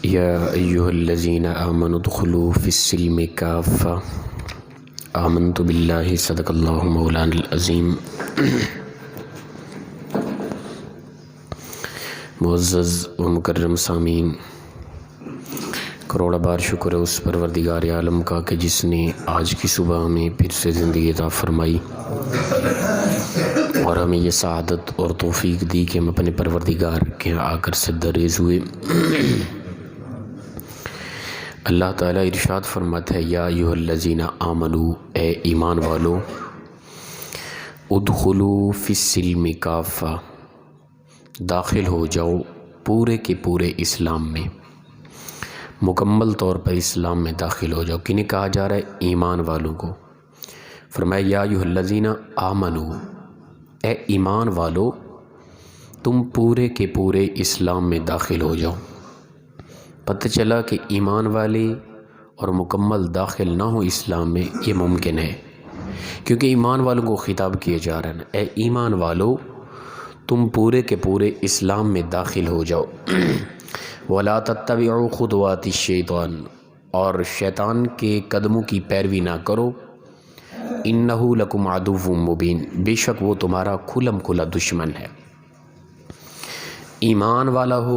یا ایہا الذین آمنوا ادخلوا فی السلم کافہ آمنت باللہ صدق اللہ مولانا العظیم۔ معزز و مکرم سامعین، کروڑا بار شکر ہے اس پروردگار عالم کا کہ جس نے آج کی صبح ہمیں پھر سے زندگی عطا فرمائی اور ہمیں یہ سعادت اور توفیق دی کہ ہم اپنے پروردگار کے آ کر سجدہ ہوئے۔ اللہ تعالیٰ ارشاد فرماتا ہے یا ایھا الذین آمنوا، اے ایمان والو، ادخلوا فی السلم کافہ، داخل ہو جاؤ پورے کے پورے اسلام میں، مکمل طور پر اسلام میں داخل ہو جاؤ۔ کنہیں کہا جا رہا ہے؟ ایمان والوں کو۔ فرمایا یا ایھا الذین آمنوا، اے ایمان والو تم پورے کے پورے اسلام میں داخل ہو جاؤ۔ پتہ چلا کہ ایمان والے اور مکمل داخل نہ ہو اسلام میں یہ ممکن ہے، کیونکہ ایمان والوں کو خطاب کیا جا رہا ہے، اے ایمان والو تم پورے کے پورے اسلام میں داخل ہو جاؤ۔ وَلَا تَتَّبِعُوا خُطُوَاتِ الشَّيْطَانِ، اور شیطان کے قدموں کی پیروی نہ کرو۔ إِنَّهُ لَكُمْ عَدُوٌّ مُّبِينٌ، بے شک وہ تمہارا کھلم کھلا دشمن ہے۔ ایمان والا ہو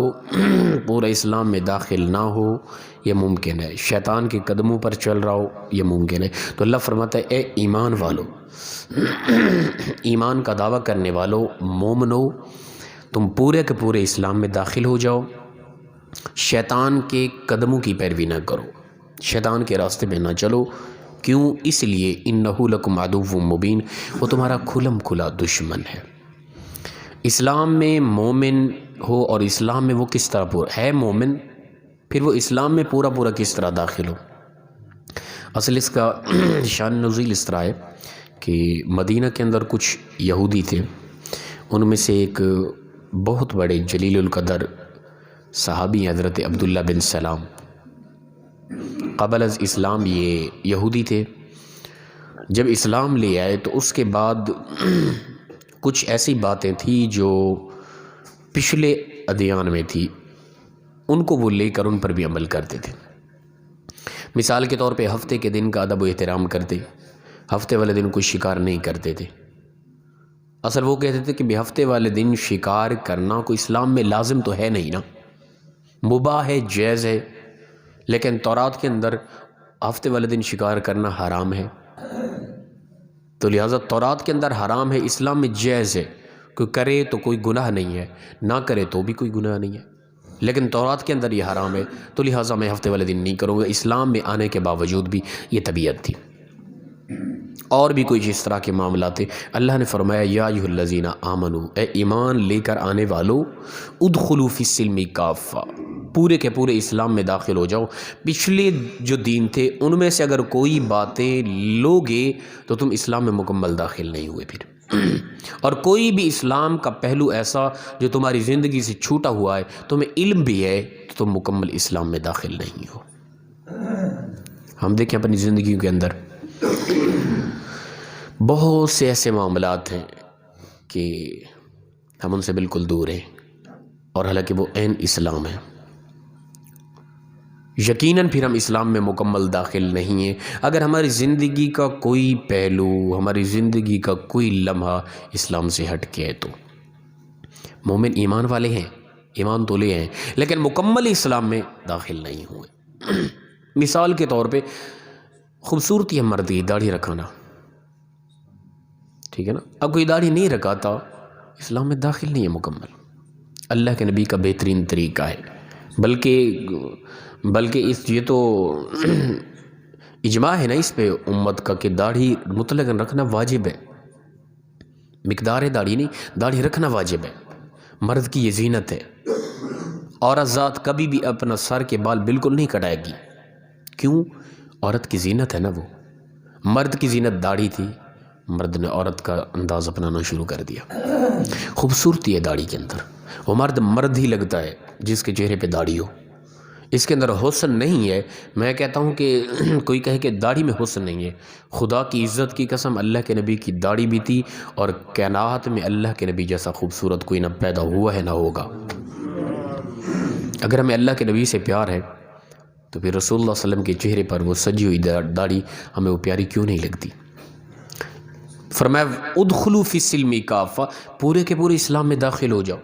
پورا اسلام میں داخل نہ ہو یہ ممکن ہے، شیطان کے قدموں پر چل رہا ہو یہ ممکن ہے۔ تو اللہ فرماتا ہے اے ایمان والو، ایمان کا دعویٰ کرنے والو، مومنو، تم پورے کے پورے اسلام میں داخل ہو جاؤ، شیطان کے قدموں کی پیروی نہ کرو، شیطان کے راستے میں نہ چلو۔ کیوں؟ اس لیے إِنَّهُ لَكُمْ عَدُوٌّ مُّبِينٌ، وہ تمہارا کھلم کھلا دشمن ہے۔ اسلام میں مومن ہو اور اسلام میں وہ کس طرح پورا ہے مومن، پھر وہ اسلام میں پورا پورا کس طرح داخل ہو؟ اصل اس کا شان نزول اس طرح ہے کہ مدینہ کے اندر کچھ یہودی تھے، ان میں سے ایک بہت بڑے جلیل القدر صحابی حضرت عبداللہ بن سلام، قبل از اسلام یہ یہودی تھے۔ جب اسلام لے آئے تو اس کے بعد کچھ ایسی باتیں تھیں جو پچھلے ادیان میں تھی، ان کو وہ لے کر ان پر بھی عمل کرتے تھے۔ مثال کے طور پہ ہفتے کے دن کا ادب و احترام کرتے، ہفتے والے دن کوئی شکار نہیں کرتے تھے۔ اصل وہ کہتے تھے کہ ہفتے والے دن شکار کرنا کوئی اسلام میں لازم تو ہے نہیں نا، مباح ہے، جائز ہے، لیکن تورات کے اندر ہفتے والے دن شکار کرنا حرام ہے، تو لہٰذا تورات کے اندر حرام ہے، اسلام میں جائز ہے، کوئی کرے تو کوئی گناہ نہیں ہے، نہ کرے تو بھی کوئی گناہ نہیں ہے، لیکن تورات کے اندر یہ حرام ہے، تو لہٰذا میں ہفتے والے دن نہیں کروں گا۔ اسلام میں آنے کے باوجود بھی یہ طبیعت تھی، اور بھی کوئی اس طرح کے معاملات تھے۔ اللہ نے فرمایا یا ایھا الذین آمنوا، اے ایمان لے کر آنے والو، ادخلوا فی السلم کافہ، پورے کے پورے اسلام میں داخل ہو جاؤ۔ پچھلے جو دین تھے ان میں سے اگر کوئی باتیں لوگے تو تم اسلام میں مکمل داخل نہیں ہوئے پھر، اور کوئی بھی اسلام کا پہلو ایسا جو تمہاری زندگی سے چھوٹا ہوا ہے، تمہیں علم بھی ہے، تو تم مکمل اسلام میں داخل نہیں ہو۔ ہم دیکھیں اپنی زندگیوں کے اندر بہت سے ایسے معاملات ہیں کہ ہم ان سے بالکل دور ہیں، اور حالانکہ وہ عین اسلام ہے، یقیناً پھر ہم اسلام میں مکمل داخل نہیں ہیں اگر ہماری زندگی کا کوئی پہلو، ہماری زندگی کا کوئی لمحہ اسلام سے ہٹ کے ہے۔ تو مومن ایمان والے ہیں، ایمان تو لے ہیں، لیکن مکمل اسلام میں داخل نہیں ہوئے۔ مثال کے طور پہ خوبصورتی ہے مرد کی داڑھی رکھانا، ٹھیک ہے نا، اب کوئی داڑھی نہیں رکھاتا اسلام میں داخل نہیں ہے مکمل۔ اللہ کے نبی کا بہترین طریقہ ہے، بلکہ یہ تو اجماع ہے نا اس پہ امت کا کہ داڑھی مطلق رکھنا واجب ہے، مقدار داڑھی نہیں، داڑھی رکھنا واجب ہے، مرد کی یہ زینت ہے۔ عورت ذات کبھی بھی اپنا سر کے بال بالکل نہیں کٹائے گی، کیوں؟ عورت کی زینت ہے نا وہ، مرد کی زینت داڑھی تھی، مرد نے عورت کا انداز اپنانا شروع کر دیا۔ خوبصورتی ہے داڑھی کے اندر، وہ مرد ہی لگتا ہے جس کے چہرے پہ داڑھی ہو، اس کے اندر حسن نہیں ہے۔ میں کہتا ہوں کہ کوئی کہے کہ داڑھی میں حسن نہیں ہے، خدا کی عزت کی قسم اللہ کے نبی کی داڑھی بھی تھی، اور کائنات میں اللہ کے نبی جیسا خوبصورت کوئی نہ پیدا ہوا ہے نہ ہوگا۔ اگر ہمیں اللہ کے نبی سے پیار ہے تو پھر رسول اللہ صلی اللہ علیہ وسلم کے چہرے پر وہ سجی ہوئی داڑھی ہمیں وہ پیاری کیوں نہیں لگتی؟ فرمایا ادخلوا فی السلم کافہ، پورے کے پورے اسلام میں داخل ہو جاؤ۔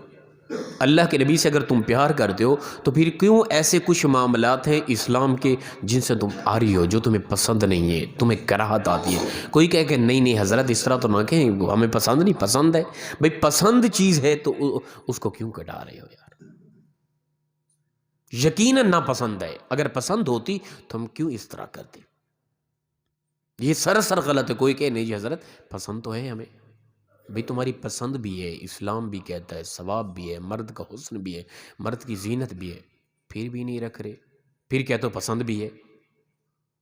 اللہ کے نبی سے اگر تم پیار کرتے ہو تو پھر کیوں ایسے کچھ معاملات ہیں اسلام کے جن سے تم آ رہی ہو، جو تمہیں پسند نہیں ہے، تمہیں کراہت آتی ہے؟ کوئی کہے کہ نہیں نہیں حضرت اس طرح تو نہ کہیں، ہمیں پسند نہیں، پسند ہے بھئی، پسند چیز ہے تو اس کو کیوں کٹا رہے ہو یار؟ یقیناً ناپسند ہے، اگر پسند ہوتی تو ہم کیوں اس طرح کرتے؟ یہ سراسر غلط ہے۔ کوئی کہے نہیں جی حضرت پسند تو ہے ہمیں، بھئی تمہاری پسند بھی ہے، اسلام بھی کہتا ہے، ثواب بھی ہے، مرد کا حسن بھی ہے، مرد کی زینت بھی ہے، پھر بھی نہیں رکھ رہے، پھر کہتے ہو پسند بھی ہے،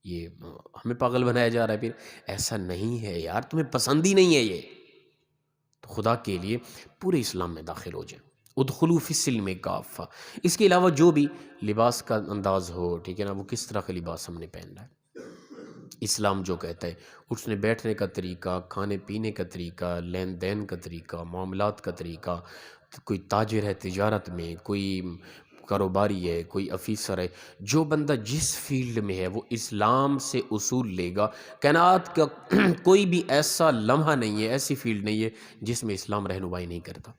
یہ ہمیں پاگل بنایا جا رہا ہے۔ پھر ایسا نہیں ہے یار، تمہیں پسند ہی نہیں ہے یہ تو خدا کے لیے پورے اسلام میں داخل ہو جائیں۔ ادخلوا فی السلم کافہ۔ اس کے علاوہ جو بھی لباس کا انداز ہو، ٹھیک ہے نا، وہ کس طرح کا لباس ہم نے پہننا ہے، اسلام جو کہتا ہے اٹھنے بیٹھنے کا طریقہ، کھانے پینے کا طریقہ، لین دین کا طریقہ، معاملات کا طریقہ، کوئی تاجر ہے تجارت میں، کوئی کاروباری ہے، کوئی افیسر ہے، جو بندہ جس فیلڈ میں ہے وہ اسلام سے اصول لے گا۔ کائنات کا کوئی بھی ایسا لمحہ نہیں ہے، ایسی فیلڈ نہیں ہے جس میں اسلام رہنمائی نہیں کرتا۔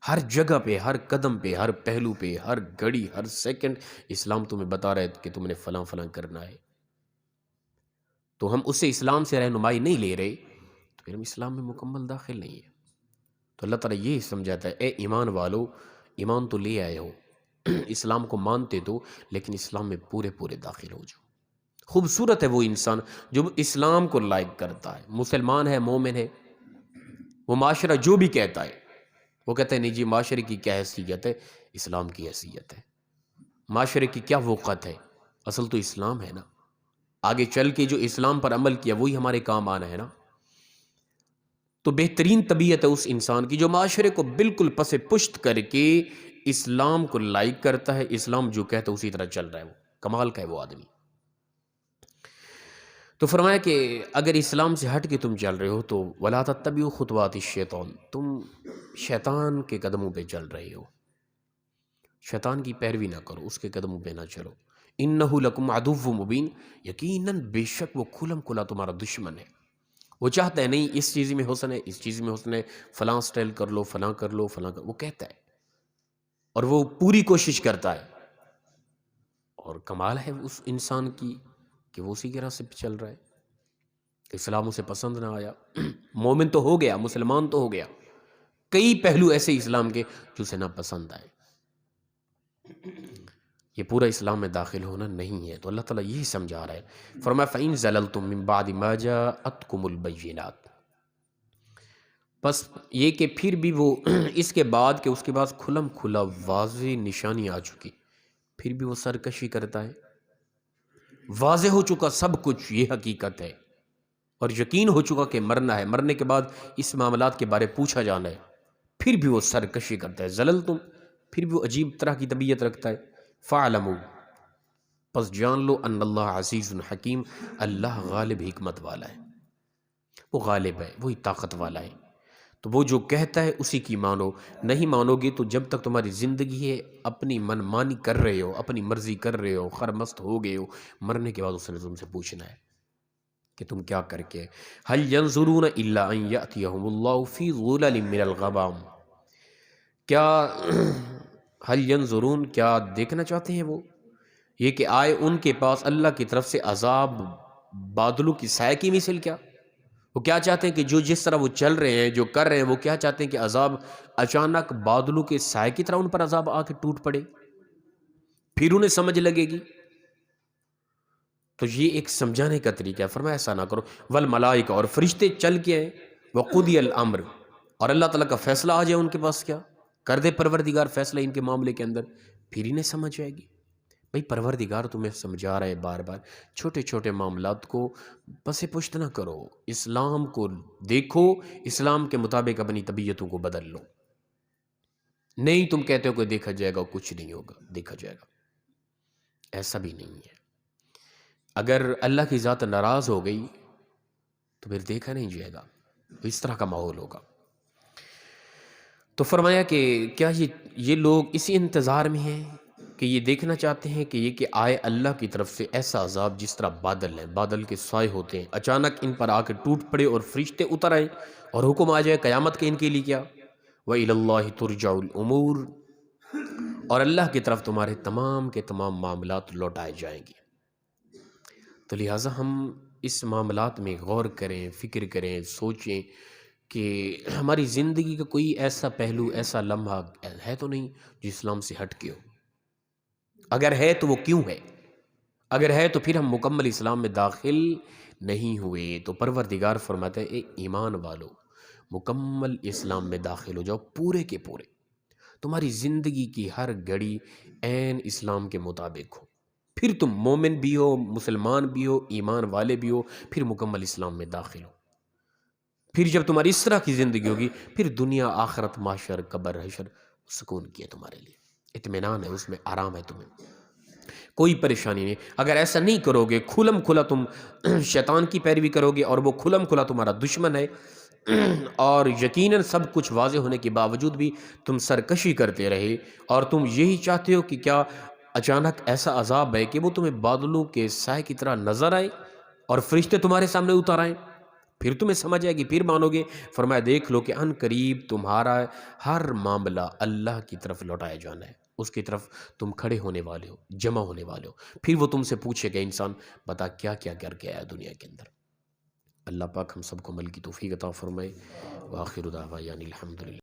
ہر جگہ پہ، ہر قدم پہ، ہر پہلو پہ، ہر گھڑی، ہر سیکنڈ اسلام تمہیں بتا رہا ہے کہ تم نے فلاں فلاں کرنا ہے۔ تو ہم اس سے اسلام سے رہنمائی نہیں لے رہے تو پھر ہم اسلام میں مکمل داخل نہیں ہیں۔ تو اللہ تعالیٰ یہ سمجھاتا ہے اے ایمان والو، ایمان تو لے آئے ہو، اسلام کو مانتے تو، لیکن اسلام میں پورے پورے داخل ہو جاؤ۔ خوبصورت ہے وہ انسان جو اسلام کو لائک کرتا ہے، مسلمان ہے، مومن ہے، وہ معاشرہ جو بھی کہتا ہے وہ کہتا ہے نہیں جی معاشرے کی کیا حیثیت ہے، اسلام کی حیثیت ہے۔ معاشرے کی کیا وقت ہے، اصل تو اسلام ہے نا، آگے چل کے جو اسلام پر عمل کیا وہی ہمارے کام آنا ہے نا۔ تو بہترین طبیعت ہے اس انسان کی جو معاشرے کو بالکل پس پشت کر کے اسلام کو لائک کرتا ہے، اسلام جو کہتا ہے اسی طرح چل رہا ہے، وہ کمال کا ہے وہ آدمی۔ تو فرمایا کہ اگر اسلام سے ہٹ کے تم چل رہے ہو تو وَلَا تَتَّبِعُوا خُطُوَاتِ الشَّيْطَانِ، تم شیطان کے قدموں پہ چل رہے ہو، شیطان کی پیروی نہ کرو، اس کے قدموں پہ نہ چلو۔ اِنَّهُ لَكُمْ عَدُوٌّ مُبِينٌ، یقیناً بے شک وہ کھلم کھلا تمہارا دشمن ہے۔ وہ چاہتا ہے نہیں اس چیز میں حسن ہے، اس چیز میں حسن ہے، فلاں سٹائل کر لو، فلاں کر لو، فلاں کر، وہ کہتا ہے اور وہ پوری کوشش کرتا ہے، اور کمال ہے اس انسان کی کہ وہ اسی کے راستے پہ چل رہا ہے۔ اسلام اسے پسند نہ آیا، مومن تو ہو گیا، مسلمان تو ہو گیا، کئی پہلو ایسے اسلام کے جو اسے نہ پسند آئے، یہ پورا اسلام میں داخل ہونا نہیں ہے۔ تو اللہ تعالیٰ یہی سمجھا رہا ہے، فرمایا فَإِن زَلَلْتُم مِّن بَعْدِ مَا جَاءَتْكُمُ الْبَيِّنَاتُ، بس یہ کہ پھر بھی وہ اس کے بعد کہ اس کے بعد کھلم کھلا واضح نشانی آ چکی، پھر بھی وہ سرکشی کرتا ہے۔ واضح ہو چکا سب کچھ، یہ حقیقت ہے، اور یقین ہو چکا کہ مرنا ہے، مرنے کے بعد اس معاملات کے بارے پوچھا جانا ہے، پھر بھی وہ سرکشی کرتا ہے۔ زللتم، پھر بھی وہ عجیب طرح کی طبیعت رکھتا ہے۔ فَاعْلَمُوا، پس جان لو، ان اللہ عزیز حکیم، اللہ غالب حکمت والا ہے، وہ غالب ہے، وہی طاقت والا ہے۔ تو وہ جو کہتا ہے اسی کی مانو، نہیں مانو گے تو جب تک تمہاری زندگی ہے اپنی من مانی کر رہے ہو، اپنی مرضی کر رہے ہو، خرمست ہو گئے ہو، مرنے کے بعد اس نے تم سے پوچھنا ہے کہ تم کیا کر کے۔ هل ينظرون الا ان ياتيهم الله في ظلل من الغمام، کیا هل ينظرون، کیا دیکھنا چاہتے ہیں وہ، یہ کہ آئے ان کے پاس اللہ کی طرف سے عذاب بادلوں کی سائے کی مثل؟ کیا وہ کیا چاہتے ہیں کہ جو جس طرح وہ چل رہے ہیں، جو کر رہے ہیں، وہ کیا چاہتے ہیں کہ عذاب اچانک بادلوں کے سائے کی طرح ان پر عذاب آ کے ٹوٹ پڑے، پھر انہیں سمجھ لگے گی؟ تو یہ ایک سمجھانے کا طریقہ ہے۔ فرمایا ایسا نہ کرو، والملائکہ، اور فرشتے چل کے آئیں، وقضی الامر، اور اللہ تعالیٰ کا فیصلہ آ جائے ان کے پاس، کیا کر دے پروردگار فیصلہ ان کے معاملے کے اندر، پھر انہیں سمجھ آئے گی۔ بھئی پروردگار تمہیں سمجھا رہے بار بار، چھوٹے چھوٹے معاملات کو پس پشت نہ کرو، اسلام کو دیکھو، اسلام کے مطابق اپنی طبیعتوں کو بدل لو۔ نہیں تم کہتے ہو کہ دیکھا جائے گا، کچھ نہیں ہوگا، دیکھا جائے گا، ایسا بھی نہیں ہے۔ اگر اللہ کی ذات ناراض ہو گئی تو پھر دیکھا نہیں جائے گا، تو اس طرح کا ماحول ہوگا۔ تو فرمایا کہ کیا یہ لوگ اسی انتظار میں ہیں کہ یہ دیکھنا چاہتے ہیں کہ آئے اللہ کی طرف سے ایسا عذاب جس طرح بادل ہیں، بادل کے سائے ہوتے ہیں، اچانک ان پر آ کے ٹوٹ پڑے اور فرشتے اتر آئیں اور حکم آ جائے قیامت کے ان کے لیے کیا؟ وَإِلَى اللَّهِ تُرْجَعُ الْأُمُورِ، اور اللہ کی طرف تمہارے تمام کے تمام معاملات لوٹائے جائیں گے۔ تو لہٰذا ہم اس معاملات میں غور کریں، فکر کریں، سوچیں کہ ہماری زندگی کا کوئی ایسا پہلو، ایسا لمحہ ہے تو نہیں جو اسلام سے ہٹ کے ہو؟ اگر ہے تو وہ کیوں ہے؟ اگر ہے تو پھر ہم مکمل اسلام میں داخل نہیں ہوئے۔ تو پروردگار فرماتا ہے اے ایمان والو، مکمل اسلام میں داخل ہو جاؤ، پورے کے پورے۔ تمہاری زندگی کی ہر گھڑی عین اسلام کے مطابق ہو، پھر تم مومن بھی ہو، مسلمان بھی ہو، ایمان والے بھی ہو، پھر مکمل اسلام میں داخل ہو۔ پھر جب تمہاری اس طرح کی زندگی ہوگی، پھر دنیا، آخرت، معاشر، قبر، حشر سکون کی ہے تمہارے لیے، اطمینان ہے، اس میں آرام ہے، تمہیں کوئی پریشانی نہیں۔ اگر ایسا نہیں کرو گے، کھلم کھلا تم شیطان کی پیروی کرو گے اور وہ کھلم کھلا تمہارا دشمن ہے، اور یقیناً سب کچھ واضح ہونے کے باوجود بھی تم سرکشی کرتے رہے اور تم یہی چاہتے ہو کہ کیا اچانک ایسا عذاب ہے کہ وہ تمہیں بادلوں کے سائے کی طرح نظر آئے اور فرشتے تمہارے سامنے اتر آئیں، پھر تمہیں سمجھ آئے گی، پھر مانو گے؟ فرمایا دیکھ لو کہ ان قریب تمہارا ہر معاملہ اللہ کی طرف لوٹایا جانا ہے، اس کی طرف تم کھڑے ہونے والے ہو، جمع ہونے والے ہو۔ پھر وہ تم سے پوچھے گا انسان بتا کیا کیا کر کے آیا دنیا کے اندر۔ اللہ پاک ہم سب کو عمل کی توفیق عطا فرمائے۔ وآخر دعوانا الحمدللہ۔